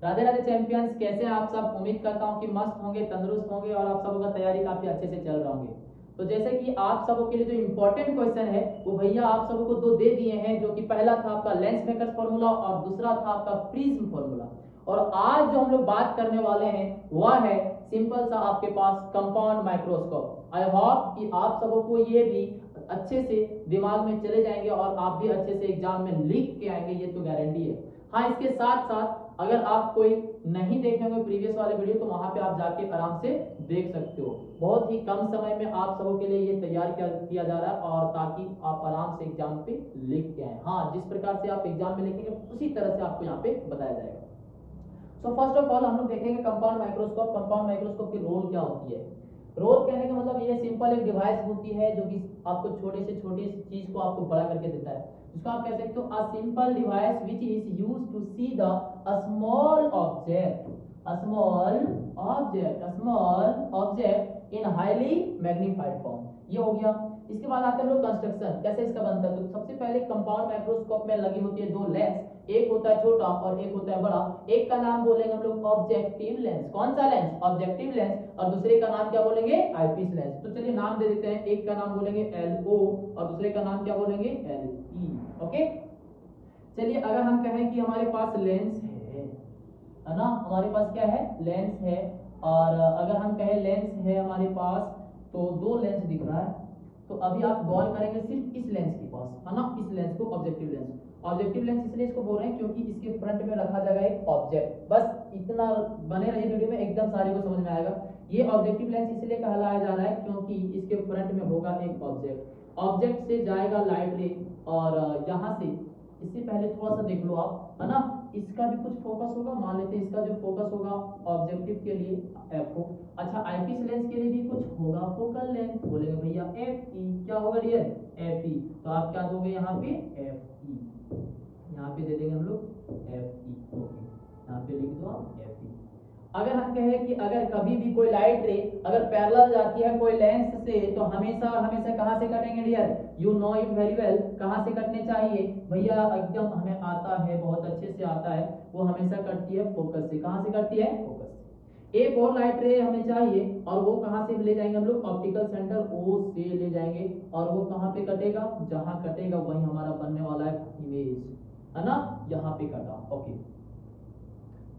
Radhe Radhe champions, कैसे हैं आप सब। उम्मीद करता हूं कि मस्त होंगे, तंदुरुस्त होंगे और आप सबों का तैयारी काफी अच्छे से चल रहा होंगे। तो जैसे कि आप सबों के लिए जो इंपॉर्टेंट क्वेश्चन है वो भैया आप सबों को दो दे दिए हैं, जो कि पहला था आपका लेंस मेकर्स फॉर्मूला और दूसरा था आपका प्रिज्म फॉर्मूला। और आज जो हम लोग बात करने वाले हैं वह है सिंपल सा आपके पास कंपाउंड माइक्रोस्कोप। आई होप कि आप सबों को ये भी अच्छे से दिमाग में चले जाएंगे और आप भी अच्छे से एग्जाम में लिख के आएंगे, ये तो गारंटी है। हाँ, इसके साथ साथ अगर आप कोई नहीं देखे होंगे प्रीवियस वाले वीडियो तो वहां पे आप जाके आराम से देख सकते हो। बहुत ही कम समय में आप सबों के लिए ये तैयार किया जा रहा है, और ताकि आप आराम से एग्जाम पे लिख के आए। हाँ, जिस प्रकार से आप एग्जाम में लिखेंगे उसी तरह से आपको यहाँ पे बताया जाएगा। सो फर्स्ट ऑफ ऑल हम लोग देखेंगे कंपाउंड माइक्रोस्कोप। कंपाउंड माइक्रोस्कोप की रोल क्या होती है। रोल कहने का मतलब ये सिंपल एक डिवाइस होती है जो कि आपको छोटे से छोटी चीज को आपको बड़ा करके देता है। जिसको आप कह सकते हो a simple device which is used to see the a small object, in highly magnified form. ये हो गया। इसके बाद आते हैं हम लोग कंस्ट्रक्शन, कैसे इसका बनता है। तो सबसे पहले कंपाउंड माइक्रोस्कोप में लगी होती है दो लेंस, एक होता है छोटा और एक होता है बड़ा। एक का नाम बोलेंगे हम लोग ऑब्जेक्टिव लेंस। कौन सा लेंस? Objective lens. और दूसरे का नाम क्या बोलेंगे? Eyepiece lens. तो चलिए नाम दे देते हैं। एक का नाम बोलेंगे LO और दूसरे का नाम क्या बोलेंगे? LE। ओके, चलिए अगर हम कहें कि हमारे पास लेंस है ना, हमारे पास क्या है? लेंस है। और अगर हम कहें लेंस है हमारे पास, तो दो लेंस दिख रहा है। तो अभी आप गौर करेंगे सिर्फ इस लेंस के पास, है ना, इस लेंस को ऑब्जेक्टिव लेंस। ऑब्जेक्टिव लेंस इसलिए इसको बोल रहे हैं क्योंकि इसके फ्रंट में रखा जाएगा एक ऑब्जेक्ट। बस इतना बने रहिए वीडियो में, एकदम सारी को समझ में आएगा। ये ऑब्जेक्टिव लेंस इसलिए कहलाया जा रहा है क्योंकि इसके फ्रंट में होगा एक ऑब्जेक्ट। ऑब्जेक्ट से जाएगा लाइट रे, और यहाँ से, इससे पहले थोड़ा सा देख लो आप, है ना, इसका भी कुछ फोकस होगा। मान लेते हैं इसका जो फोकस होगा ऑब्जेक्टिव के लिए FO। अच्छा, आईपीस लेंस के लिए भी कुछ होगा फोकल लेंथ, बोलेंगे भैया FE। क्या होगा डियर? FE। तो आप क्या दोगे यहाँ पे? FE। यहाँ पे दे देंगे हम लोग FE। ओके, यहाँ पे लिख दो आप FE। अगर हम कहें कि अगर कभी भी कोई लाइट रे अगर पैरेलल जाती है कोई लेंस से, तो हमेशा हमेशा कहां से कटेंगे dear? You know it very well. कहां से कटने चाहिए भैया? एकदम हमें आता है, बहुत अच्छे से आता है। वो हमेशा कटती है फोकस से। कहां से कटती है? फोकस से। एक और लाइट रे हमें चाहिए, और वो कहां से ले जाएंगे हम लोग? ऑप्टिकल सेंटर O से ले जाएंगे। और वो कहां पे कटेगा? जहां कटेगा वही हमारा बनने वाला है इमेज, है ना। यहाँ पे कटा। ओके,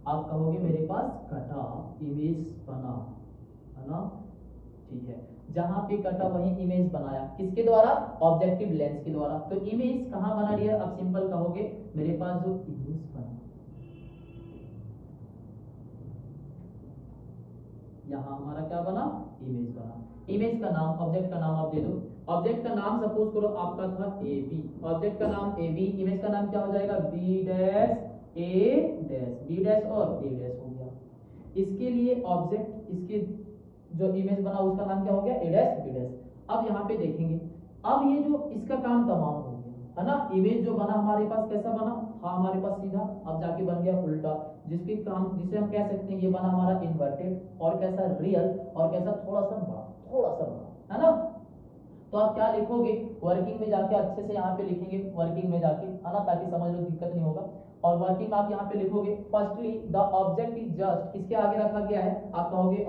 आप कहोगे मेरे पास कटा, इमेज बना, है ना। ठीक है, जहां पे कटा वही इमेज बनाया। किसके द्वारा? ऑब्जेक्टिव लेंस के द्वारा। तो इमेज कहां बना डियर? अब सिंपल कहोगे मेरे पास जो इमेज बना, यहाँ हमारा क्या बना? इमेज बना। इमेज का नाम, ऑब्जेक्ट का नाम आप दे दो। ऑब्जेक्ट का नाम सपोज करो आपका था AB। ऑब्जेक्ट का नाम AB, इमेज का नाम क्या हो जाएगा? B dash A dash, B dash और A डैश हो गया। इसके लिए ऑब्जेक्ट, इसके जो इमेज बना उसका नाम क्या हो गया? A dash B dash. अब यहाँ पे देखेंगे, अब ये जो इसका काम तमाम हो गया, है ना। इमेज जो बना हमारे पास कैसा बना था? हमारे पास सीधा, अब जाके बन गया उल्टा। जिसके काम, जिसे हम कह सकते हैं ये बना हमारा इन्वर्टेड, और कैसा? रियल, और कैसा? थोड़ा सा बड़ा, थोड़ा सा बड़ा, है ना। तो आप क्या लिखोगे? वर्किंग में जाके अच्छे से यहाँ पे लिखेंगे, वर्किंग में जाके, है ना, ताकि समझ लो, दिक्कत नहीं होगा। और वर्किंग आप यहाँ पे लिखोगे, firstly the object is just, किसके आगे रखा गया है? आप कहोगे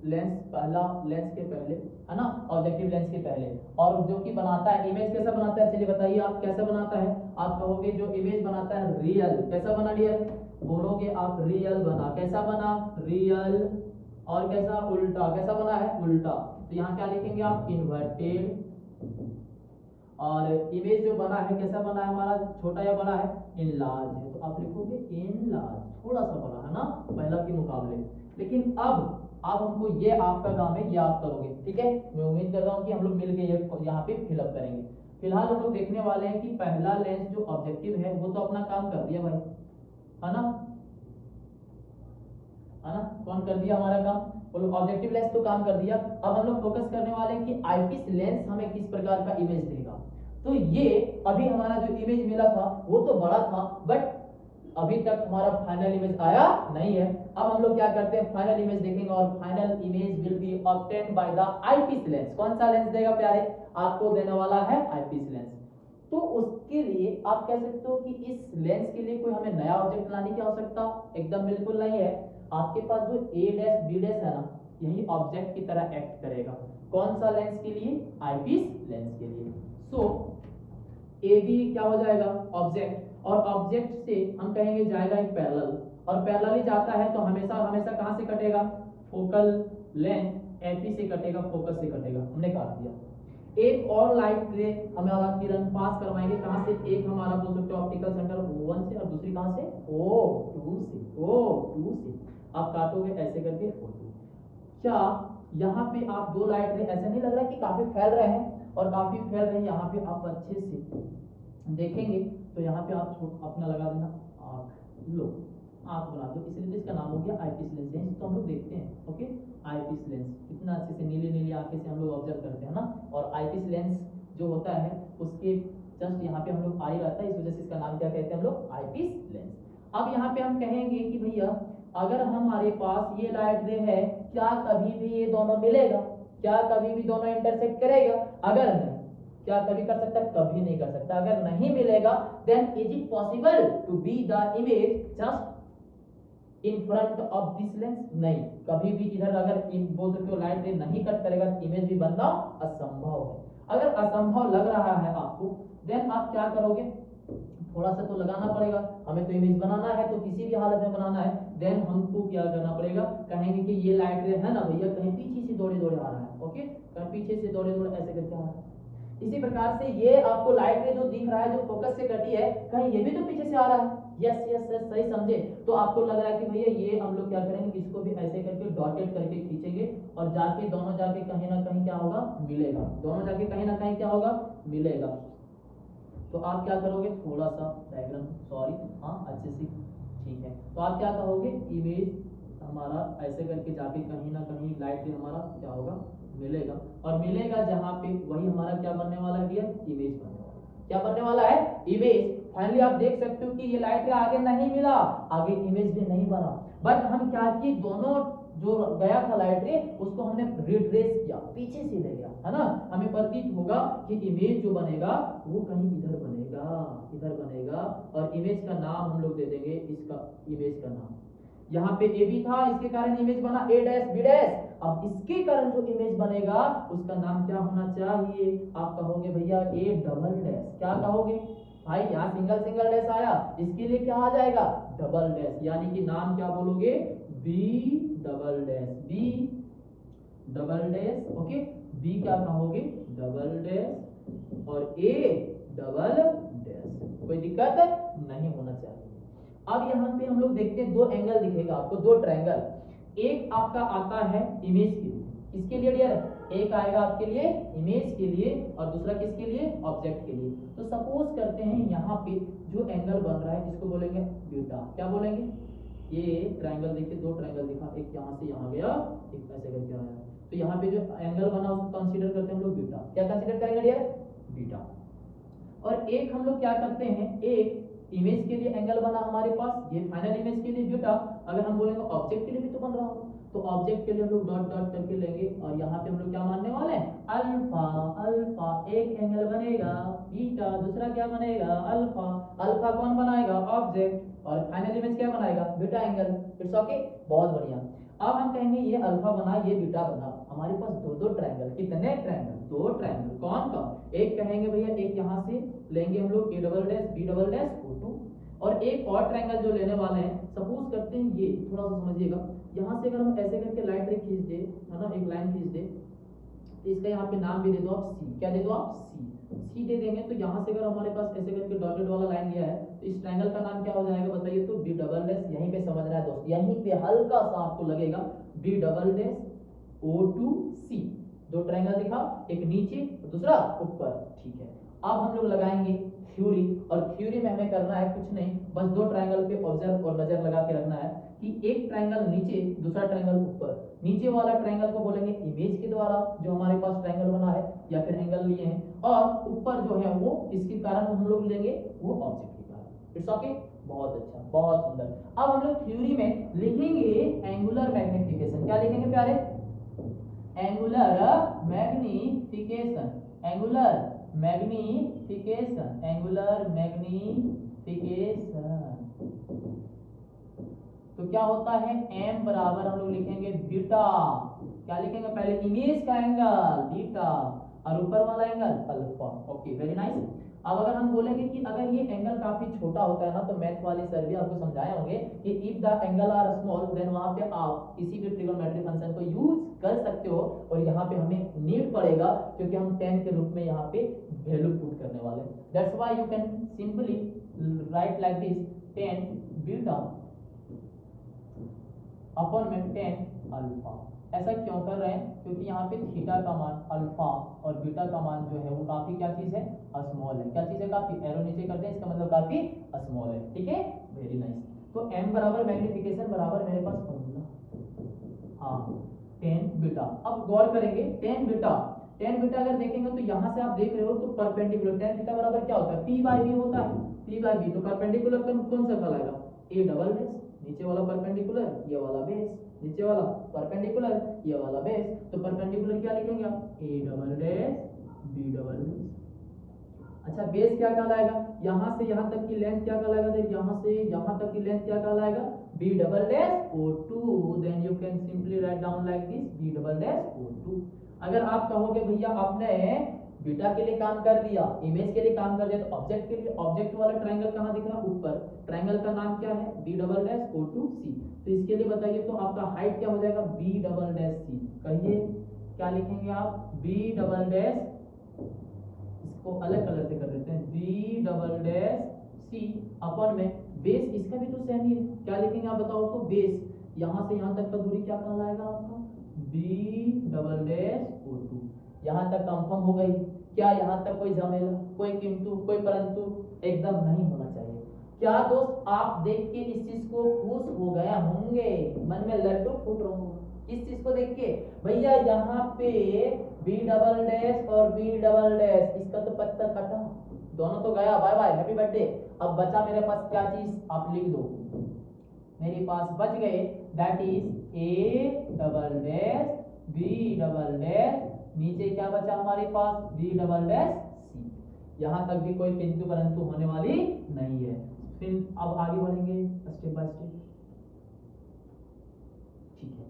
लेंस, पहला लेंस के पहले, है ना, ऑब्जेक्टिव लेंस के पहले। और जो कि बनाता है इमेज, कैसा बनाता है? चलिए बताइए आप, कैसा बनाता है? आप कहोगे जो इमेज बनाता है रियल। कैसा बना डियर? बोलोगे आप रियल बना। कैसा बना? रियल। और कैसा? उल्टा। कैसा बना है? उल्टा। तो यहाँ क्या लिखेंगे आप? इन्वर्टेड। और इमेज जो बना है कैसा बना है हमारा? छोटा या बड़ा है? इनलार्ज है। तो आप लिखोगे इनलार्ज, थोड़ा सा बड़ा, है ना, पहला के मुकाबले। लेकिन अब हमको, ये आपका काम है, ये आप करोगे, ठीक है। मैं उम्मीद कर रहा हूँ कि हम लोग मिलकर ये यहाँ पे फिलअप करेंगे। फिलहाल हम लोग देखने वाले हैं कि पहला लेंस जो ऑब्जेक्टिव है वो तो अपना काम कर दिया भाई, है ना, है ना। कौन कर दिया हमारा काम? बोलो ऑब्जेक्टिव लेंस तो काम कर दिया। अब हम लोग फोकस करने वाले हैं कि आईपीस लेंस हमें किस प्रकार का इमेज देगा। तो ये अभी हमारा जो इमेज मिला था वो तो बड़ा था, बट अभी तक हमारा फाइनल इमेज आया नहीं है। अब हम लोग क्या करते हैं? फाइनल इमेज देखेंगे, और final image will be obtained by the eyepiece lens. कौन सा लेंस देगा प्यारे? आपको देने वाला है आईपीस लेंस। तो उसके लिए आप कह सकते हो कि इस लेंस के लिए कोई हमें नया ऑब्जेक्ट लाने की आवश्यकता एकदम बिल्कुल नहीं है। आपके पास जो a डैश b डैश है ना, यही ऑब्जेक्ट की तरह एक्ट करेगा। कौन सा लेंस के लिए? आईपीस लेंस के लिए। सो ए बी क्या हो जाएगा? ऑब्जेक्ट, और ऑब्जेक्ट से हम कहेंगे जाएगा एक पैरेलल, और पैरेलल ही जाता है तो हमेशा हमेशा कहां से कटेगा? फोकल लेंथ एफी से कटेगा, फोकस से कटेगा, हमने काट दिया। एक और लाइट रे हमारा किरण पास करवाएंगे, कहां से? एक हमारा बोल सकते हो ऑप्टिकल सेंटर O1 से, और दूसरी कहां से? O2 से। O2 से आप काटोगे ऐसे करके O2। क्या यहाँ पे आप दो लाइट रे, ऐसे नहीं लग रहा कि काफी फैल रहे हैं? और काफी फैल रहे हैं, यहाँ पे आप अच्छे से देखेंगे तो यहाँ पे आप अपना लगा देना आँख, लो आँख बना दो, इसलिए इसका नाम हो गया आईपीस लेंस। यही तो हम लोग देखते हैं, ओके, आईपीस लेंस कितना अच्छे से नीली नीली आंखें से हम लोग ऑब्जर्व करते हैं ना। और आईपीस लेंस जो होता है उसके जस्ट यहाँ पे हम लोग आई रहता है, इस वजह से इसका नाम क्या कहते हैं हम लोग? Eyepiece lens. अब यहाँ पे हम कहेंगे कि भैया अगर हमारे पास ये लाइट रे है, क्या कभी भी ये दोनों मिलेगा? क्या कभी भी दोनों इंटरसेक्ट करेगा? अगर नहीं, क्या कभी कर सकता है? कभी नहीं कर सकता। अगर नहीं मिलेगा then is it possible to be the image just in front of this lens? नहीं, कभी भी इधर अगर बोल सकते हो लाइट रे नहीं कट करेगा तो इमेज भी बनना असंभव है। अगर असंभव लग रहा है आपको, देन आप क्या करोगे? थोड़ा सा तो लगाना पड़ेगा, हमें तो इमेज बनाना है, तो किसी भी हालत में बनाना है। देन हमको क्या करना पड़ेगा? कहेंगे कि ये लाइट रे है ना भैया, कहीं पीछे से दौड़े दौड़े आ रहा है, ओके, कहीं पीछे से दौड़े दौड़े ऐसे करके आ रहा है। इसी प्रकार से ये आपको लाइट रे जो दिख रहा है, जो फोकस से कटी है, कहीं ये भी तो पीछे से आ रहा है। यस यस यस, सही समझे। तो आपको लग रहा है कि भैया ये हम लोग क्या करेंगे, इसको भी ऐसे करके डॉटेड करके खींचेंगे, और जाके दोनों जाके कहीं ना कहीं क्या होगा? मिलेगा। दोनों जाके कहीं ना कहीं क्या होगा? मिलेगा। तो आप क्या करोगे? थोड़ा सा डायग्राम, सॉरी, हाँ अच्छे से, ठीक है। तो आप क्या कहोगे? इमेज हमारा ऐसे करके जाके कहीं ना कहीं लाइट रे हमारा क्या होगा? मिलेगा। और मिलेगा जहां पे, वही हमारा क्या बनने वाला है? इमेज बनने वाला है। क्या बनने वाला है? इमेज। फाइनली आप देख सकते हो कि ये लाइट रे आगे नहीं मिला, आगे इमेज भी नहीं बना, बट हम क्या किए? दोनों जो गया था लाइट रे, उसको हमने रिट्रेस किया, पीछे से ले गया, है ना। हमें प्रतीत होगा कि इमेज जो बनेगा वो कहीं इधर बनेगा, इधर बनेगा, और इमेज का नाम हम लोग दे देंगे, इसका इमेज का नाम। यहाँ पे ए बी था, इसके कारण इमेज बना ए डैश बी डैश। अब इसके कारण जो इमेज बनेगा उसका नाम क्या होना चाहिए? आप कहोगे भैया ए डबल डैश। क्या कहोगे भाई? यहाँ सिंगल सिंगल डैश आया, इसके लिए क्या आ जाएगा? Double dash. यानी कि नाम क्या बोलोगे? B double dash, B double dash, okay. B क्या कहोगे? डबल डैश, और ए डबल डैश। कोई दिक्कत नहीं होना चाहिए। अब यहाँ पे हम लोग देखते हैं, दो एंगल दिखेगा आपको, दो ट्रायंगल। एक आपका आता है इमेज के लिए, किसके लिए डियर? एक आएगा आपके लिए इमेज के लिए, और दूसरा किसके लिए? ऑब्जेक्ट के लिए। तो सपोज करते हैं यहाँ पे जो एंगल बन रहा है, इसको बोलेंगे बीटा। क्या बोलेंगे? ये ट्रायंगल देखिए, दो ट्रायंगल दिखा, एक यहाँ से यहाँ गया, एक ऐसे करके आया, तो यहाँ पे जो एंगल बना उसको कंसीडर करते हैं हम लोग बीटा। क्या कंसीडर करेंगे डियर? बीटा। और एक हम लोग क्या करते हैं, एक इमेज के लिए एंगल बना हमारे पास, ये फाइनल इमेज के लिए बीटा। अगर हम बोलेंगे ऑब्जेक्ट के लिए भी तो बन रहा हो, तो ऑब्जेक्ट के लिए हम लोग डॉट डॉट करके लेंगे, और यहाँ पे हम लोग क्या मानने वाले हैं? अल्फा। अल्फा एक एंगल बनेगा बीटा, दूसरा क्या बनेगा? अल्फा। अल्फा कौन बनाएगा? ऑब्जेक्ट। और फाइनल इमेज क्या बनाएगा? Beta angle. इट्स ओके, बहुत बढ़िया। अब हम कहेंगे ये अल्फा बना, ये बीटा बना, हमारे पास दो दो ट्रायंगल। कितने ट्रायंगल? दो ट्रायंगल। कौन कौन? एक कहेंगे भैया, एक यहाँ से लेंगे हम लोग A double dash B double dash O2, और एक और ट्रायंगल जो लेने वाले हैं, सपोज करते हैं ये, थोड़ा सा समझिएगा, यहाँ से अगर हम ऐसे करके लाइट रे खींच दे, है ना, एक लाइन खींच दे, तो इसका यहाँ पे नाम भी दे दो आप सी। क्या दे दो आप? सी दे देंगे। तो यहाँ से अगर हमारे पास ऐसे करके डॉटेड वाला लाइन लिया है, तो इस ट्रायंगल का नाम क्या हो जाएगा बताइए? तो बी डबल डैश। यहीं पे समझना है दोस्त, यहीं पे हल्का सा आपको लगेगा, बी डबल डैश O2C। दो ट्रायंगल दिखा, एक नीचे दूसरा ऊपर, ठीक है। अब हम लोग लगाएंगे थ्योरी, और थ्योरी में हमें करना है कुछ नहीं, बस दो ट्रायंगल पे ऑब्जर्व और नजर लगा के रखना है कि एक ट्रायंगल नीचे, दूसरा ट्रायंगल ऊपर। नीचे वाला ट्रायंगल को बोलेंगे इमेज के द्वारा, जो हमारे पास ट्रायंगल बना है या फिर एंगल लिए हैं, और ऊपर जो है वो इसके कारण हम लोग लेंगे वो ऑब्जेक्ट के कारण। इट्स ओके, बहुत अच्छा, बहुत सुंदर। अब हम लोग थ्योरी में लिखेंगे एंगुलर मैग्निफिकेशन। क्या लिखेंगे प्यारे? Angular magnification. Angular magnification, angular magnification. तो क्या होता है, m बराबर हम लोग लिखेंगे बीटा, क्या लिखेंगे पहले, इमेज का एंगल बीटा और ऊपर वाला angle alpha. Okay very nice. अब अगर हम बोलेंगे कि अगर ये एंगल काफी छोटा होता है ना, तो मैथ वाले सर भी आपको समझाए होंगे कि if the angle are small then वहां पे आप किसी भी ट्रिग्नोमेट्रिक फंक्शन को यूज कर सकते हो। और यहाँ पे हमें नीड पड़ेगा क्योंकि हम tan के रूप में यहाँ पे वैल्यू पुट करने वाले हैं। That's why you can simply right like this, tan beta upon में tan अल्फा। ऐसा क्यों कर रहे हैं, क्योंकि यहाँ पे थीटा का मान अल्फा और बीटा का मान जो है वो काफी क्या चीज है, स्मॉल है। क्या चीज है, काफी, एरो नीचे करते हैं, इसका मतलब काफी स्मॉल है। ठीक है, वेरी नाइस। तो m बराबर मैग्निफिकेशन बराबर मेरे पास फॉर्मूला, हाँ, tan बीटा। अब गौर करेंगे, tan बीटा अगर देखेंगे तो यहाँ से आप देख रहे हो तो परपेंडिकुलर, tan थीटा बराबर क्या होता है, p बाई b होता है, p बाई b। तो परपेंडिकुलर कौन सा कहलाएगा, a डबल बेस, नीचे वाला परपेंडिकुलर, ये वाला बेस, नीचे वाला परपेंडिकुलर, ये वाला बेस। तो परपेंडिकुलर क्या लिखेंगे आप, a double dash b double base. अच्छा, बेस क्या कहलाएगा, यहाँ से यहाँ तक की लेंथ क्या कहलाएगा, देख यहाँ से यहाँ तक की लेंथ क्या कहलाएगा, b double dash o2। Then you can simply write down like this, b double dash o2। अगर आप कहोगे भैया आपने बीटा के लिए काम कर दिया, इमेज के लिए काम कर दिया, तो ऑब्जेक्ट के लिए, ऑब्जेक्ट वाला ट्रायंगल कहाँ दिख रहा है, ऊपर, ट्रायंगल का नाम क्या है, b डबल डैश o2c। तो इसके लिए बताइए, तो आपका हाइट क्या हो जाएगा, b डबल डैश c। कहिए क्या लिखेंगे आप, b डबल डैश, इसको अलग कलर से कर देते हैं, b double dash c upon में बेस, इसका भी तो सेम ही है, क्या लिखेंगे आप बताओ, तो बेस, यहाँ से यहाँ तक का दूरी क्या कहलाएगा आपका, b डबल डैश o2। यहाँ तक कंफर्म हो गई क्या, यहाँ तक कोई झमेला, कोई किंतु, कोई परंतु एकदम नहीं होना चाहिए। क्या दोस्त आप देख के इस चीज को खुश हो गए होंगे, मन में लड्डू फूट रहा होगा इस चीज को देख के, भैया यहाँ पे b डबल डैश और b डबल डैश, इसका तो पत्ता कटा, दोनों तो गया, बाय बाय, हैप्पी बर्थडे। अब बचा मेरे पास क्या चीज, आप लिख दो, मेरे पास बच गए, that is a double dash b double dash, नीचे क्या बचा हमारे पास, b डबल डैश c। यहाँ तक भी कोई किंतु परंतु होने वाली नहीं है। फिर अब आगे बढ़ेंगे स्टेप बाय स्टेप। ठीक है,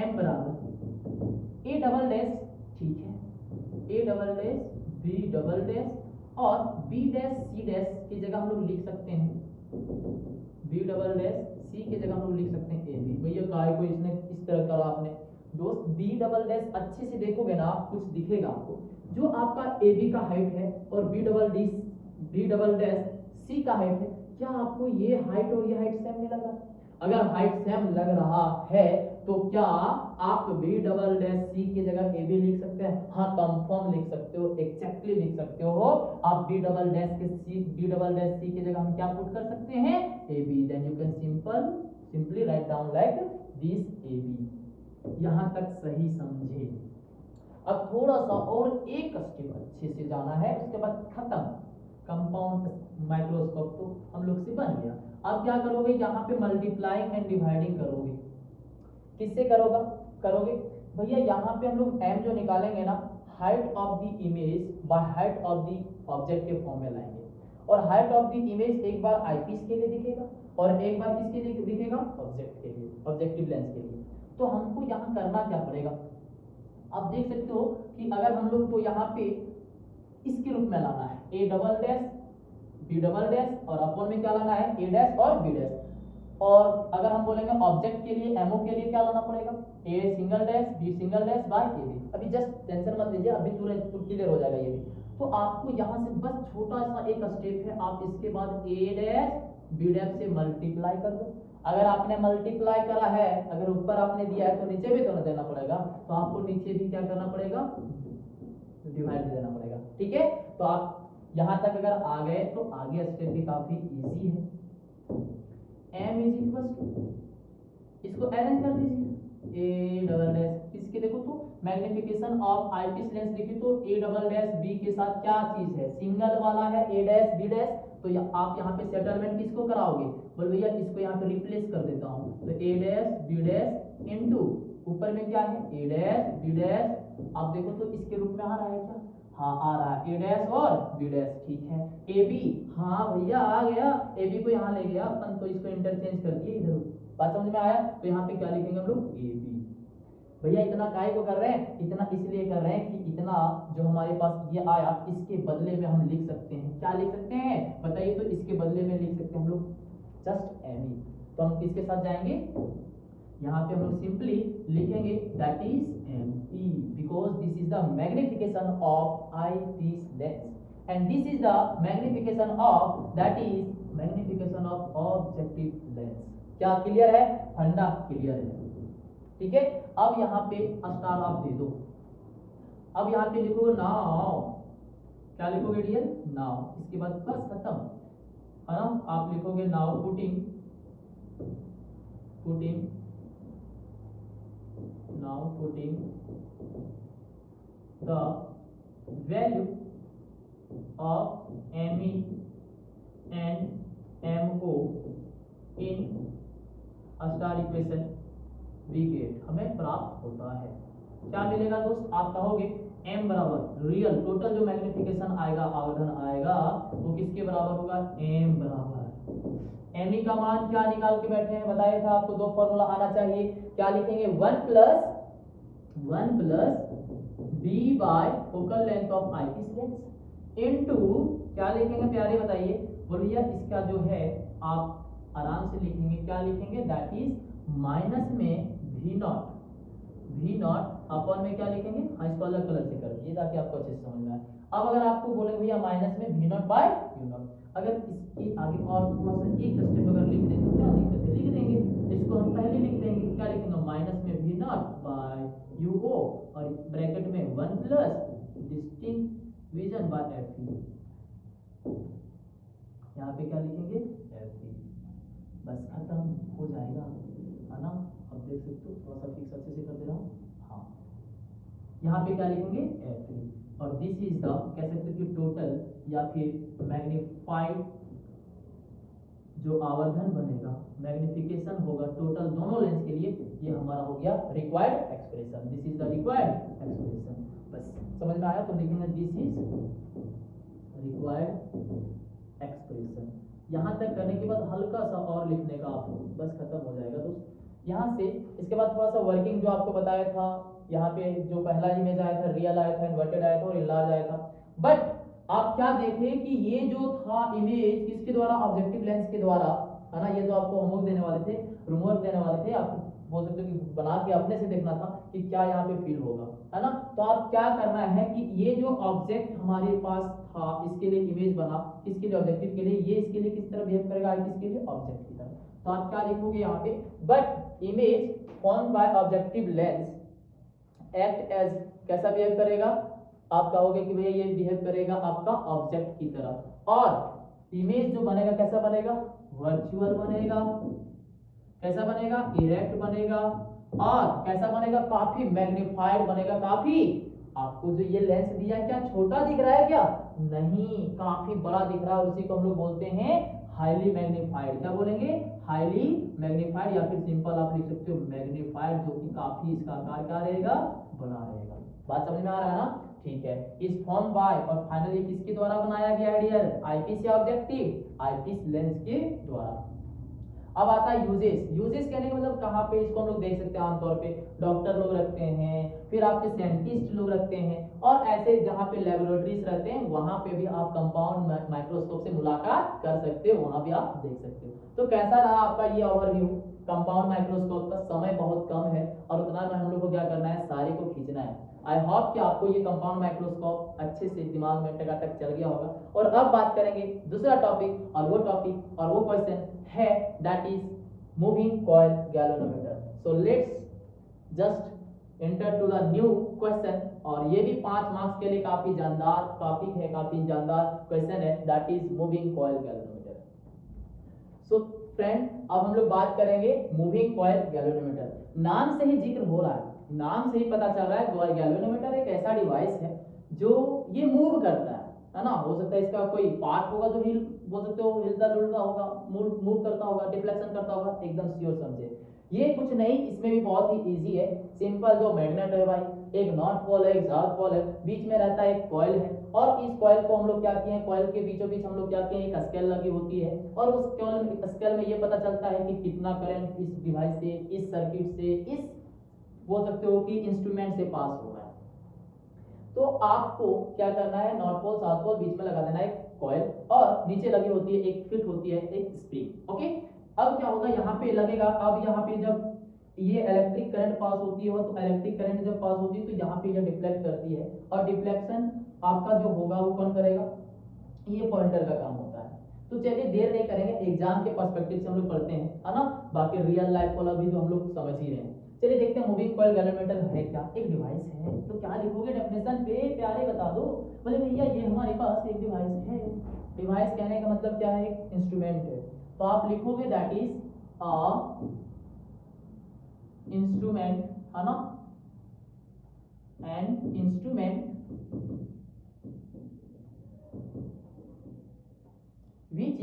m बराबर a डबल डैश, ठीक है, a double dash b double dash और b डैश c डैश की जगह हम लोग लिख सकते हैं, b डबल डैश c की जगह हम लोग लिख सकते हैं ab। भैया काय को इसने इस तरह करा आपने, दोस्त b डबल डैश अच्छे से देखोगे ना आप, कुछ दिखेगा आपको, जो आपका ab का हाइट है और b डबल डैश c का हाइट है, क्या आपको ये हाइट और ये हाइट सेम नहीं लग रहा? अगर हाइट सेम लग रहा है तो क्या आप b डबल डैश c की जगह ab लिख सकते हैं? हाँ, कंफर्म लिख सकते हो, एग्जैक्टली लिख सकते हो आप, b डबल डैश c की जगह हम क्या पुट कर सकते हैं, ab। Then you can simply write down like this ab। यहाँ तक सही समझे? अब थोड़ा सा और एक स्टेप अच्छे से जाना है, उसके बाद खत्म। कंपाउंड माइक्रोस्कोप तो हम लोग से बन गया। अब क्या करोगे, यहाँ पे मल्टीप्लाइंग एंड डिवाइडिंग करोगे, किससे करोगे भैया, यहाँ पे हम लोग m जो निकालेंगे ना, height of the image by height of the object के फॉर्म में लाएंगे। और हाइट ऑफ द इमेज एक बार आईपीस के लिए दिखेगा और एक बार किसके लिए दिखेगा, ऑब्जेक्ट के लिए, ऑब्जेक्टिव लेंस के लिए। तो हमको यहाँ करना क्या पड़ेगा, आप देख सकते हो कि अगर हम लोग को यहाँ पे इसके रूप में लाना है, a double dash b double dash और अपॉन में क्या लाना है, a डैश और b डैश। और अगर हम बोलेंगे ऑब्जेक्ट के लिए, mo के लिए क्या लाना पड़ेगा, a single dash b single dash by ab। अभी जस्ट टेंशन मत लीजिए, अभी तुरंत क्लियर हो जाएगा ये भी। तो आपको यहाँ से बस छोटा सा एक स्टेप है, आप इसके बाद a डैश b डैश से मल्टीप्लाई कर दो। अगर आपने मल्टीप्लाई करा है, अगर ऊपर आपने दिया है तो नीचे भी तो ना देना पड़ेगा, तो आपको नीचे भी क्या करना पड़ेगा, डिवाइड देना पड़ेगा। ठीक है, तो आप यहां तक अगर आ गए तो आगे स्टेप भी काफी इजी है। m इज इक्वल टू, इसको अरेंज कर दीजिए, a डबल डैश, किसके देखो तो मैग्निफिकेशन ऑफ आईपीस लेंस लिखी तो a डबल डैश b के साथ क्या चीज है, सिंगल वाला है a डैश b डैश। तो आप यहाँ पे सेटलमेंट किसको कराओगे, बोल भैया इसको यहाँ पे रिप्लेस कर देता हूँ, तो a dash b dash into ऊपर में क्या है a डैश b डैश। आप देखो तो इसके रूप में आ रहा है क्या, हाँ आ रहा है, ए डैश और बी डैश, ठीक है। ए बी, हाँ भैया आ गया, ए बी को यहाँ ले गया अपन, तो इसको इंटरचेंज कर दिए इधर। बात समझ में आया? तो यहाँ पे क्या लिखेंगे हम लोग, ए बी। भैया इतना काहे को कर रहे हैं, इतना इसलिए कर रहे हैं कि इतना जो हमारे पास ये आया, इसके बदले में हम लिख सकते हैं, क्या लिख सकते हैं बताइए? तो इसके बदले में लिख सकते हैं हम लोग जस्ट एम ई। तो हम किसके साथ जाएंगे, यहाँ पे हम लोग सिंपली लिखेंगे that is M E, because this is the magnification of eyepiece lens and this is the magnification of that is magnification of objective lens. क्या क्लियर है? फंडा क्लियर है, ठीक है। अब यहाँ पे स्टार आप दे दो, अब यहाँ पे लिखोगे नाउ, क्या लिखोगे डियर, नाउ। इसके बाद बस खत्म, है ना। आप लिखोगे now putting now putting the value of ME and MO in a star equation we get, हमें प्राप्त होता है। क्या मिलेगा दोस्त, आप कहोगे m बराबर रियल टोटल जो मैग्निफिकेशन आएगा, आवर्धन आएगा, वो किसके बराबर होगा, m बराबर एम ई का मान क्या निकाल के बैठे हैं, बताया था आपको, दो फॉर्मूला आना चाहिए। क्या लिखेंगे, 1 plus D by focal length of eyepiece lens into क्या लिखेंगे प्यारे बताइए, बोलिए। इसका जो है आप आराम से लिखेंगे, क्या लिखेंगे, दैट इज माइनस में वी नॉट अपन में क्या लिखेंगे, हाँ इसको अलग कलर से कर दीजिए ताकि आपको अच्छे से समझ में आए। अब अगर आपको बोले भैया माइनस में V nought by U nought, अगर इसके आगे और थोड़ा सा एक स्टेप अगर लिख दें तो क्या दिक्कत है, लिख देंगे। इसको हम पहले लिख देंगे, क्या लिखेंगे, माइनस में वी नॉट बाय यू ओ और ब्रैकेट में 1 प्लस डिस्टिंक्विजन बाय एफ ई, यहाँ पे क्या लिखेंगे, एफ ई। बस खत्म हो जाएगा, है ना। अब देख सकते हो थोड़ा सा फिक्स अच्छे से कर दे रहा हूँ, हाँ। यहाँ पे क्या लिखेंगे, एफ ई, और दिस इज द कह सकते हो कि टोटल या फिर मैग्नीफाइड जो आवर्धन बनेगा, मैग्निफिकेशन होगा टोटल दोनों लेंस के लिए, ये हमारा हो गया required expression, this is the required expression. बस समझ में आया तो लिखेंगे दिस इज रिक्वायर्ड एक्सप्रेशन। यहाँ तक करने के बाद हल्का सा और लिखने का आपको, बस खत्म हो जाएगा दोस्त। यहाँ से इसके बाद थोड़ा सा वर्किंग जो आपको बताया था, यहाँ पे जो पहला इमेज आया था रियल आया था, इन्वर्टेड आया था और इनलार्ज आया था, बट आप क्या देखे कि ये जो था इमेज किसके द्वारा, ऑब्जेक्टिव लेंस के द्वारा, है ना। ये तो आपको होमवर्क देने वाले थे, होमवर्क देने वाले थे, आप बोल सकते हो कि बना के अपने से देखना था कि क्या यहाँ पे फील होगा, है ना। तो आप क्या करना है कि ये जो ऑब्जेक्ट हमारे पास था, इसके लिए इमेज बना, किसके लिए, ऑब्जेक्टिव के लिए, ये इसके लिए किस तरह बिहेव करेगा, किसके लिए, ऑब्जेक्ट की तरह। तो आप क्या लिखोगे यहाँ पे, but image form by objective lens act as, कैसा बिहेव करेगा, आप कहोगे कि भैया ये बिहेव करेगा आपका ऑब्जेक्ट की तरह, और इमेज जो बनेगा कैसा बनेगा, वर्चुअल बनेगा, कैसा बनेगा, इरेक्ट बनेगा, और कैसा बनेगा, काफी मैग्नीफाइड बनेगा। काफी, आपको जो ये लेंस दिया क्या छोटा दिख रहा है क्या, नहीं, काफी बड़ा दिख रहा है, उसी को हम लोग बोलते हैं हाईली मैग्नीफाइड। क्या बोलेंगे, हाईली मैग्नीफाइड, या फिर सिंपल आप लिख सकते हो मैग्नीफाइड, जो कि काफी इसका आकार क्या रहेगा, बड़ा रहेगा। बात समझ में आ रहा है ना, ठीक है। इस फॉर्म बाय और फाइनली किसके द्वारा बनाया गया है डियर, आईपीस या ऑब्जेक्टिव, आईपीस लेंस के द्वारा। अब आता है यूजेस। यूजेस कहने का मतलब कहाँ पे इसको हम लोग देख सकते हैं, आमतौर पे डॉक्टर लोग रखते हैं, फिर आपके साइंटिस्ट लोग रखते हैं, और ऐसे जहाँ पे लेबोरेटरीज रहते हैं वहां पे भी आप कंपाउंड माइक्रोस्कोप से मुलाकात कर सकते हो, वहां भी आप देख सकते हो। तो कैसा रहा आपका ये ओवरव्यू कंपाउंड माइक्रोस्कोप का, समय बहुत कम है और उतना में हम लोग को क्या करना है, सारे को खींचना है। आई होप कि आपको ये कंपाउंड माइक्रोस्कोप अच्छे से दिमाग में टकाटक चल गया होगा। और अब बात करेंगे दूसरा टॉपिक, और वो क्वेश्चन है that is moving coil galvanometer. So let's just enter to the new question, और ये भी 5 मार्क्स के लिए काफी जानदार टॉपिक है, काफी जानदार क्वेश्चन है, that is moving coil galvanometer. So friend, अब हम लोग बात करेंगे मूविंग कॉइल गैल्वेनोमीटर। नाम से ही जिक्र हो रहा है, नाम से ही पता चल रहा है गैल्वेनोमीटर एक ऐसा डिवाइस है जो ये मूव करता है ना। हो सकता है इसका कोई पार्ट होगा जो हिल, बोल सकते हो हिलता डुलता होगा, मूव करता होगा, डिफ्लेक्शन करता होगा, एकदम श्योर समझे। ये कुछ नहीं, इसमें भी बहुत ही इजी है, सिंपल जो मैग्नेट है भाई, एक नॉर्थ पोल है, एक साउथ पोल है, बीच में रहता है एक कॉइल है, और इस कॉइल को हम लोग क्या किए हैं, कॉइल के बीचों बीच हम लोग क्या किए हैं, एक स्केल लगी होती है, और उस स्केल में ये पता चलता है कि कितना करंट इस डिवाइस से, इस सर्किट से, इस बोल सकते हो कि इंस्ट्रूमेंट से पास हो रहा है। तो आपको क्या करना है, नॉर्थ पोल साउथ पोल बीच में लगा देना है एक कॉइल, और नीचे लगी होती है एक फिट होती है एक स्प्रिंग। ओके, अब क्या होगा, यहाँ पे लगेगा, अब यहाँ पे जब ये इलेक्ट्रिक करंट पास होती है, तो इलेक्ट्रिक करंट जब पास होती है तो यहाँ पे ये डिफ्लेक्ट करती है, और डिफ्लेक्शन आपका जो होगा वो कौन करेगा, ये पॉइंटर का काम होता है। तो चलिए देर नहीं करेंगे, एग्जाम के पर्सपेक्टिव से हम लोग पढ़ते हैं, है ना, बाकी रियल लाइफ वाला भी तो हम लोग समझ ही रहे हैं। चलिए देखते हैं मूविंग कॉइल गैल्वेनोमीटर है क्या, एक डिवाइस है। तो क्या लिखोगे डेफिनेशन पे, प्यारे बता दो, बोले भैया ये हमारे पास एक डिवाइस है। डिवाइस कहने का मतलब क्या है, एक इंस्ट्रूमेंट है। तो आप लिखोगे दैट इज अ इंस्ट्रूमेंट, है ना, एन इंस्ट्रूमेंट which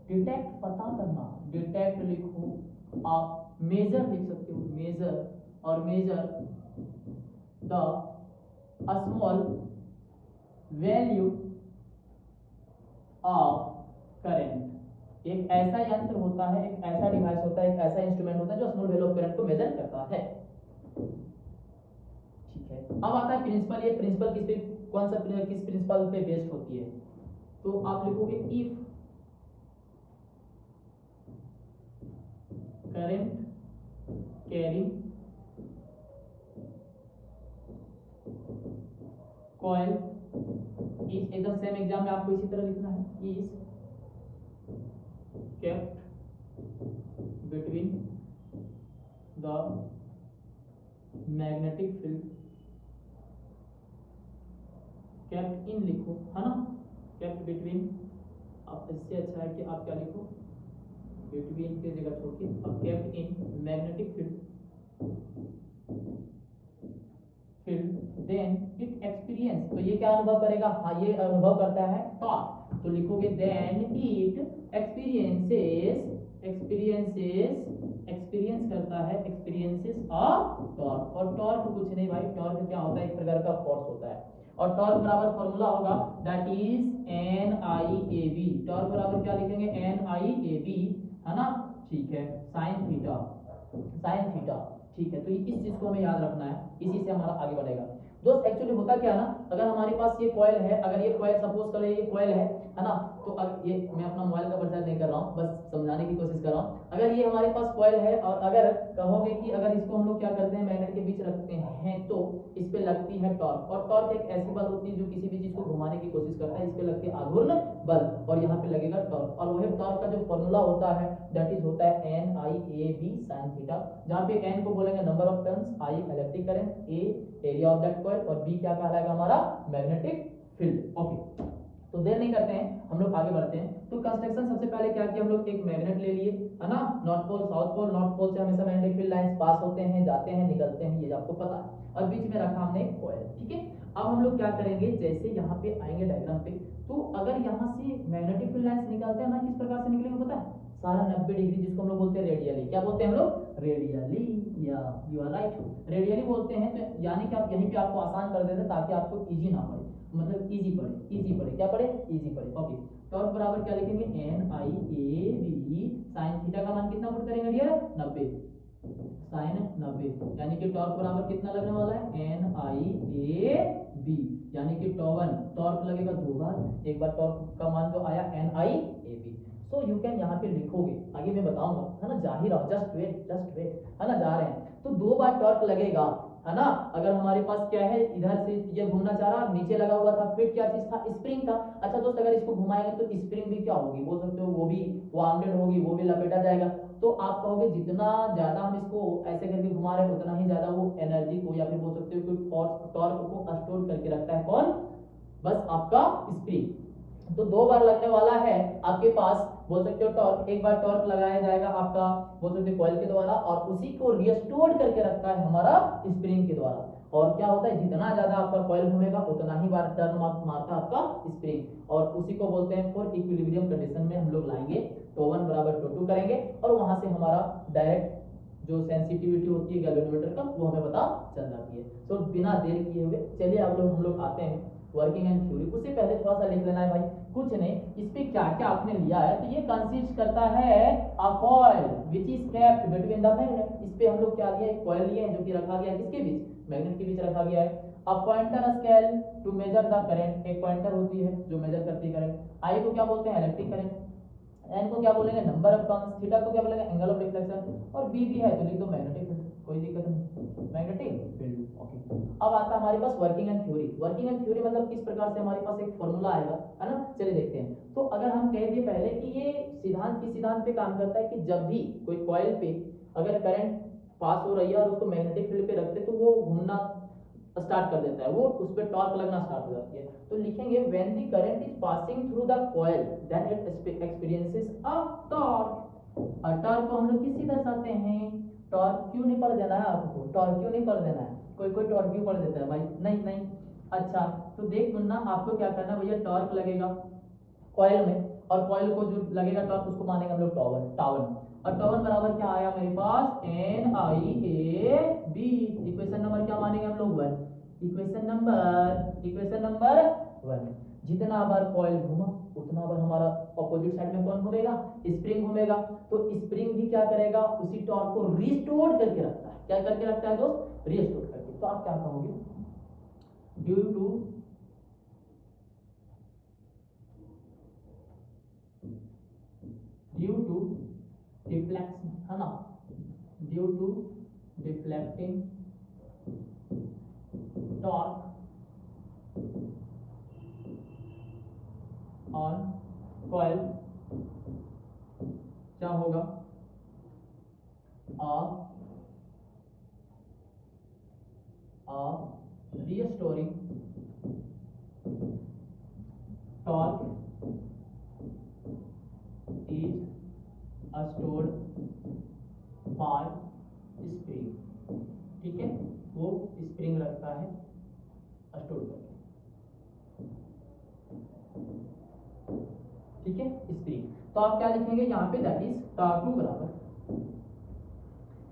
detect पता करना, डिटेक्ट लिखो, आप मेजर लिख सकते हो, मेजर, और measure the small value of current. एक ऐसा यंत्र होता है, एक ऐसा डिवाइस होता है, एक ऐसा इंस्ट्रूमेंट होता है जो स्मॉल वैल्यू ऑफ करंट को मेजर करता है। ठीक है, अब आता है प्रिंसिपल। ये प्रिंसिपल किस पे, कौन सा किस प्रिंसिपल पे बेस्ड होती है, तो आप लिखोगे if current carrying coil is, एकदम सेम एग्जाम में आपको इसी तरह लिखना है, is kept between the magnetic field, kept in लिखो, है ना, केप्ट बिटवीन, अब इससे अच्छा है कि आप क्या लिखो, बिटवीन की जगह छोड़ के अब kept in magnetic field then it experience. तो ये क्या अनुभव करेगा, हाँ ये अनुभव करता है टॉर्क। तो लिखोगे देन इट एक्सपीरियंस करता है, एक्सपीरियंसेस अ टॉर्क। और टॉर्क कुछ नहीं भाई, टॉर्क क्या होता है, एक प्रकार का फोर्स होता है, और टॉर्क बराबर फॉर्मूला होगा that is N I A B. Torque बराबर क्या लिखेंगे, एन आई ए बी, है ना, ठीक है, साइन थीटा, साइन थीटा। ठीक है, तो इस चीज को हमें याद रखना है, इसी से हमारा आगे बढ़ेगा। दोस्त एक्चुअली होता क्या है ना, अगर हमारे पास ये कॉइल है, अगर ये कॉइल सपोज करें ये कॉइल है ना, तो अगर ये मैं अपना मोबाइल का प्रचार नहीं कर रहा हूँ, बस समझाने की कोशिश कर रहा हूँ। अगर ये हमारे पास कॉइल है, और अगर कहोगे कि अगर इसको हम लोग क्या करते हैं, मैग्नेट के बीच रखते हैं, तो इस पे लगती है टॉर्क, और टॉर्क एक ऐसी बल होती है जो किसी भी चीज को घुमाने की कोशिश करता है, इस पे लगती है आघूर्ण बल, और यहाँ पे लगेगा टॉर्क, और वही टॉर्क का जो फॉर्मूला होता है दैट इज होता है N I A B sine theta, जहाँ पे एन को बोलेंगे number of turns, I electric current, A area of that coil, और बी क्या कहलाएगा हमारा मैग्नेटिक फील्ड। ओके, तो देर नहीं करते हैं, हम लोग आगे बढ़ते हैं। तो कंस्ट्रक्शन सबसे पहले क्या किया, हम लोग एक मैग्नेट ले लिए, है ना, north pole south pole, north pole से हमेशा मैग्नेटिक फील्ड लाइंस पास होते हैं, जाते हैं, निकलते हैं, ये आपको पता है, और बीच में रखा हमने एक कॉइल। ठीक है, अब हम लोग क्या करेंगे, जैसे यहाँ पे आएंगे डायग्राम पे, तो अगर यहाँ से मैग्नेटिक फील्ड लाइंस निकलते हैं ना, किस प्रकार से निकलेंगे पता है, सारा 90 डिग्री, जिसको हम लोग बोलते हैं रेडियली। क्या बोलते हैं हम लोग, रेडियली, या यू आर राइट, रेडियली बोलते हैं। तो यानी कि आप यहीं पे आपको आसान कर देते हैं ताकि आपको इजी ना पड़े, मतलब इजी पड़े, क्या पड़े, इजी पड़े। ओके, टॉर्क बराबर क्या लिखेंगे, N I A B sine theta का मान कितना पुट करेंगे डियर, 90, साइन 90, यानी कि टॉर्क बराबर कितना लगने वाला है, एन आई ए बी, यानी कि टॉर्क लगेगा दो बार, एक बार टॉर्क का मान जो आया N I A B. So you can यहाँ पे लिखोगे, आगे मैं बताऊंगा, है ना, जा ही रहा हूँ, जस्ट वेट, है ना, जा रहे हैं। तो दो बार टॉर्क लगेगा, है ना, अगर हमारे पास क्या है, इधर से ये घूमना चाह रहा, नीचे लगा हुआ था, फिर क्या चीज था, स्प्रिंग था। अच्छा दोस्त, अगर इसको घुमाएंगे तो स्प्रिंग भी क्या होगी, बोल सकते हो, वो भी वाउंडेड होगी, वो भी लपेटा जाएगा। तो आप कहोगे जितना ज्यादा हम इसको ऐसे करके घुमा रहे हैं, उतना ही ज्यादा वो एनर्जी को, या फिर बोल सकते हो कि टॉर्क को स्टोर करके रखता है कौन, बस आपका स्प्रिंग। तो दो बार लगने वाला है आपके पास, बोल सकते हो टॉर्क, एक बार टॉर्क लगाया जाएगा आपका, बोल सकते हो कॉइल के द्वारा, और उसी को रिस्टोर करके रखता है हमारा स्प्रिंग के द्वारा। और क्या होता है, जितना ज्यादा आपका कॉइल घूमेगा उतना ही बार टर्न मारता आपका स्प्रिंग, और उसी को बोलते हैं फॉर इक्विलिब्रियम कंडीशन में हम लोग लाएंगे, तो 1 बराबर टू करेंगे, और वहां से हमारा डायरेक्ट जो सेंसिटिविटी होती है गैल्वेनोमीटर का वो हमें पता चल जाती है। तो बिना देर किए हुए चलिए अब हम लोग आते हैं वर्किंग एंड थ्योरी। उससे पहले थोड़ा सा लिख लेना है भाई, कुछ नहीं, इस पे क्या क्या आपने लिया है। तो ये कंसिस्ट करता है a coil which is kept between the magnet. इस पे हम लोग क्या लिया, एक कॉइल लिए हैं जो कि रखा गया है किसके बीच, मैग्नेट के बीच रखा गया है। A pointer scale to measure the current, एक पॉइंटर होती है जो मेजर करती है करंट। आई को क्या बोलते हैं, इलेक्ट्रिक करंट। एन को क्या बोलेंगे, नंबर ऑफ टर्न्स। थीटा को क्या बोलेंगे, एंगल ऑफ रिफ्लेक्शन। और बी भी है तो लिख दो मैग्नेटिक फील्ड, कोई दिक्कत नहीं, मैग्नेटिक फील्ड। ओके, अब आता है हमारे पास working and theory. Working and theory मतलब किस प्रकार से हमारे पास एक फॉर्मूला आएगा, है ना। चलिए देखते हैं। तो अगर हम कह दिए पहले कि ये सिद्धांत किस सिद्धांत पे काम करता है कि जब भी कोई कॉइल पे अगर करंट पास हो रही है और उसको मैग्नेटिक फील्ड पे रखते तो वो घूमना स्टार्ट कर देता है, वो उस पे टॉर्क लगना स्टार्ट हो जाती है। तो लिखेंगे when the current is passing through the coil then it experiences a torque. और टॉर्क को हम लोग किससे दर्शाते हैं, टॉर्क क्यों नहीं पढ़ देना है आपको, टॉर्क क्यों नहीं पढ़ देना है, कोई टॉर्क क्यों पढ़ देता है भाई, नहीं नहीं। अच्छा तो देख मुन्ना, आपको क्या करना है भैया, टॉर्क लगेगा कॉइल में और कॉइल को जो लगेगा टॉर्क उसको मानेंगे हम लोग टावन, टावन। और टावन बराबर क्या आया मेरे पास, N I A B. Equation number क्या मानेंगे हम लोग, वन। Equation number one. जितना बार कॉइल घूमा उतना बार हमारा ऑपोजिट साइड में कौन घूमेगा, स्प्रिंग घूमेगा। तो स्प्रिंग भी क्या करेगा, उसी टॉर्क को रिस्टोर करके रखता है। क्या करके रखता है दोस्त, रिस्टोर करके। तो आप क्या कहोगे, ड्यू टू डिफ्लेक्शन, है ना, due to deflecting torque on coil क्या होगा, restoring torque is stored by spring। ठीक है, वो स्प्रिंग रखता है स्टोर करके, ठीक है, स्प्रिंग। तो आप क्या लिखेंगे यहाँ पे, दैट इज टाउ टू बराबर,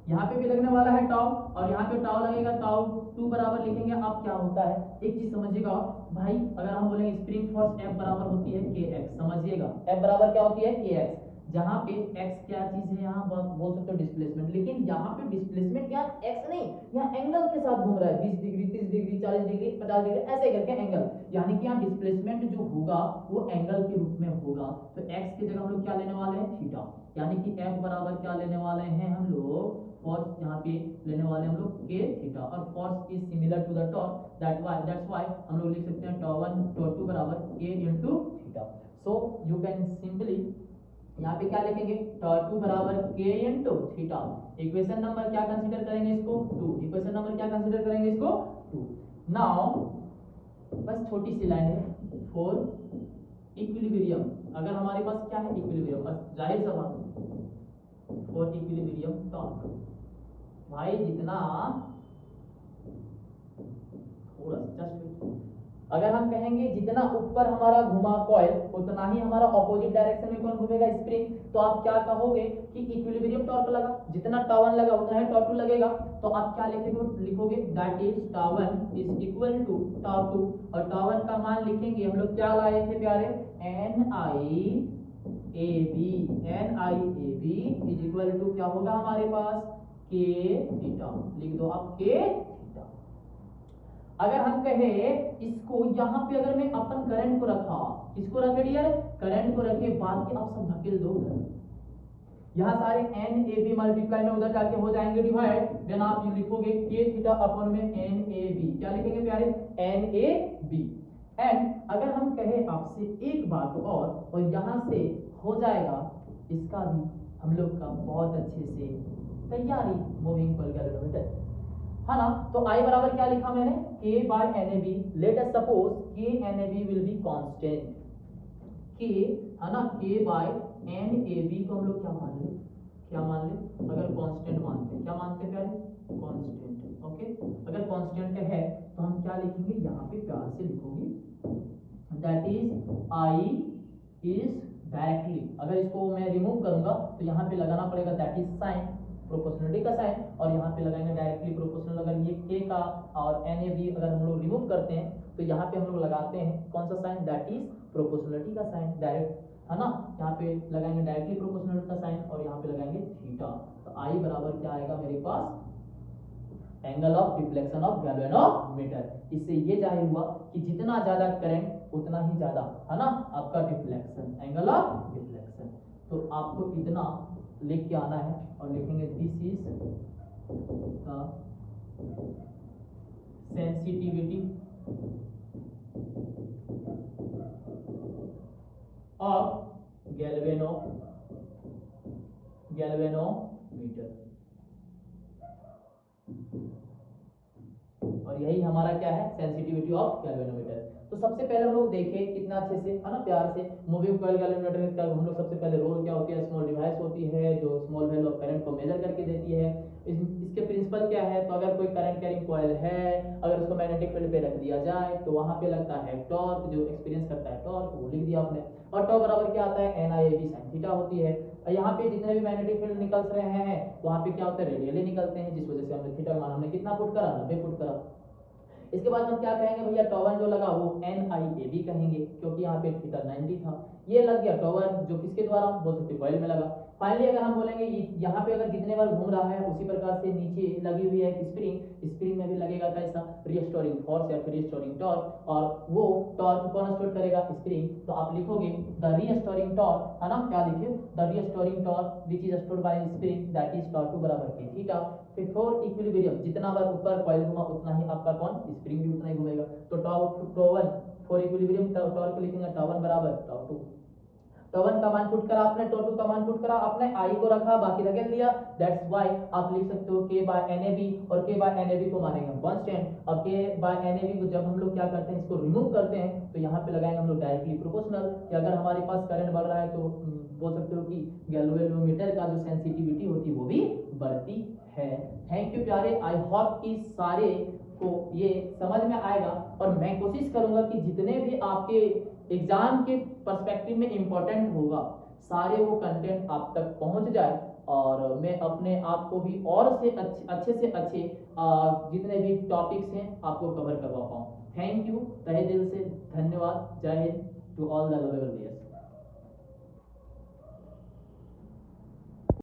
यहाँ पे भी लगने वाला है टाउ और यहाँ पे टाउ लगेगा, टाउ टू बराबर लिखेंगे। अब क्या होता है एक चीज समझिएगा भाई, अगर हम बोलेंगे स्प्रिंग फोर्स F बराबर होती है के एक्स, समझिएगा F बराबर क्या होती है के एक्स, जहां पे x क्या चीज है, यहाँ बोल सकते हो डिस्प्लेसमेंट। लेकिन यहाँ पे डिस्प्लेसमेंट यहाँ x नहीं, यहाँ एंगल के साथ घूम रहा है, 20 डिग्री 30 डिग्री 40 डिग्री 50 डिग्री ऐसे करके एंगल, यानी कि यहाँ डिस्प्लेसमेंट जो होगा वो एंगल के रूप में होगा। तो x की जगह हम लोग क्या लेने वाले हैं, थीटा, यानी कि F बराबर क्या लेने वाले हैं हम लोग, फोर्स यहाँ पे लेने वाले हम लोग के थीटा, और force is similar to the torque, that's why हम लोग लिख सकते हैं टॉ वन टॉ टू बराबर के into theta. So you can simply यहाँ पे क्या लिखेंगे, टॉ टू बराबर के इनटू थीटा। इक्वेशन नंबर क्या कंसीडर करेंगे इसको, टू। इक्वेशन नंबर क्या कंसीडर करेंगे इसको, टू। नाउ बस छोटी सी लाइन है, फॉर इक्विलिब्रियम, अगर हमारे पास क्या है इक्विलिब्रियम, बस जाहिर सा बात है, फॉर इक्विलिब्रियम टॉर्क भाई जितना थोड़ा जस्ट, अगर हम कहेंगे जितना ऊपर हमारा घुमा कॉइल उतना ही हमारा ऑपोजिट डायरेक्शन में कौन घूमेगा, स्प्रिंग। तो आप क्या कहोगे कि इक्विलिब्रियम टॉर्क लगा, जितना टॉ वन लगा उतना ही टॉ टू लगेगा। तो आप क्या लिखोगे that is tau one is equal to tau two, और टॉ वन का मान लिखेंगे हम लोग क्या लाए थे प्यारे, N I A B, N I A B is equal to क्या होगा हमारे पास, के थीटा। लिख दो आप के थीटा। अगर हम कहे इसको यहाँ पे अगर मैं अपन करंट को रखा, किसको रखे डियर, करंट को रखे, बाकी आप सब धकेल दो उधर, यहाँ सारे एन ए बी मल्टीप्लाई में उधर जाके हो जाएंगे डिवाइड, देन आप ये लिखोगे के थीटा अपन में एन ए बी, क्या लिखेंगे प्यारे, एन ए बी। एंड अगर हम कहे आपसे एक बात और यहाँ से हो जाएगा इसका भी हम लोग का बहुत अच्छे से तैयारी, मूविंग कॉइल गैल्वेनोमीटर, है ना। तो I बराबर क्या लिखा मैंने, K by N A B. Let us suppose K N A B will be constant, K है ना, K by N A B को हम लोग क्या मान ले, क्या मान ले, अगर कांस्टेंट मानते हैं, क्या मानते हैं प्यारे, कांस्टेंट। ओके, अगर कांस्टेंट है तो हम क्या लिखेंगे, यहाँ पे प्यार से लिखोगे that is I is directly, अगर इसको मैं रिमूव करूंगा तो यहाँ पे लगाना पड़ेगा दैट इज साइन, प्रोपोर्शनलिटी का साइन, और यहाँ पे लगाएंगे डायरेक्टली प्रोपोर्शनल। अगर ये के का और NAB अगर हम लोग रिमूव करते हैं तो यहाँ पे हम लोग लगाते हैं कौन सा साइन, दैट इज प्रोपोर्शनलिटी का साइन, डायरेक्ट, है ना। यहाँ पे लगाएंगे डायरेक्टली प्रोपोर्शनलिटी का साइन और यहाँ पे लगाएंगे थीटा। तो आई बराबर क्या आएगा मेरे पास, angle of deflection of galvanometer. इससे ये जाहिर हुआ कि जितना ज्यादा करंट उतना ही ज्यादा, है ना, आपका डिफ्लेक्शन, एंगल ऑफ डिफ्लेक्शन। तो आपको इतना लिख के आना है और लिखेंगे this is the sensitivity of galvanometer. और यही हमारा क्या है, सेंसिटिविटी ऑफ गैल्वेनोमीटर। तो सबसे पहले हम लोग देखें कितना अच्छे से, है ना, प्यार से, मूविंग कॉइल गैल्वेनोमीटर का हम लोग सबसे पहले रोल क्या होती है, स्मॉल डिवाइस होती है जो स्मॉल वैल्यू ऑफ करंट को मेजर करके देती है। इसके प्रिंसिपल क्या है, तो अगर कोई करंट कैरिंग कॉइल है, अगर उसको मैग्नेटिक फील्ड पे रख दिया जाए तो वहां पे लगता है टॉर्क, जो एक्सपीरियंस करता है टॉर्क, वो लिख दिया आपने। और टॉर्क बराबर क्या आता है, NIAB sin थीटा होती है। और यहाँ पे जितने भी मैग्नेटिक फील्ड निकल रहे हैं वहां पे क्या होता है, रेडियली निकलते हैं, जिस वजह से हमने थीटा का मान हमने कितना पुट करा, 90 पुट करा। इसके बाद हम क्या कहेंगे भैया, टॉवन जो लगा वो NIAB कहेंगे, क्योंकि यहाँ पे थीटा 90 था। ये लग गया टॉवन, जो किसके द्वारा, बोल सकते कॉइल में लगा। फाइनली अगर हम बोलेंगे यहाँ पे अगर जितने बार घूम रहा है उसी प्रकार से नीचे लगी हुई है स्प्रिंग, स्प्रिंग में भी लगेगा कैसा, रिस्टोरिंग फोर्स या फिर रिस्टोरिंग टॉर्क, और वो टॉर्क कौन स्टोर करेगा, स्प्रिंग। तो आप लिखोगे द रिस्टोरिंग टॉर्क, है ना, क्या लिखे, the restoring torque which is stored bye spring that is torque बराबर के थीटा। फिर फॉर इक्विलिब्रियम, जितना बार ऊपर कॉइल घुमा उतना ही आपका कौन, स्प्रिंग भी उतना ही घूमेगा। तो टॉवन फॉर इक्विलिब्रियम टॉर्क लिखेंगे टॉवन बराबर टॉ2। टॉवन का मान पुट करा आपने, टॉ2 का मान पुट करा आपने, आई को रखा बाकी रख दिया, दैट्स व्हाई आप लिख सकते हो k बाय NAB, और k बाय NAB को मानेंगे हम कांस्टेंट। अब k बाय NAB को जब हम लोग क्या करते हैं, इसको रिमूव करते हैं तो यहाँ पे लगाएंगे हम लोग डायरेक्टली प्रोपोर्शनल, कि अगर हमारे पास करंट बढ़ रहा है तो बोल सकते हो कि गैल्वेनोमीटर का जो सेंसिटिविटी होती है वो भी बढ़ती है। थैंक यू प्यारे, आई होप कि सारे को ये समझ में आएगा, और मैं कोशिश करूंगा कि जितने भी आपके एग्जाम के पर्सपेक्टिव में इंपॉर्टेंट होगा सारे वो कंटेंट आप तक पहुंच जाए, और मैं अपने आप को भी और से अच्छे से अच्छे जितने भी टॉपिक्स हैं आपको कवर करवा पाऊँ। थैंक यू, तहे दिल से धन्यवाद। जय Hind to all the lovable viewers.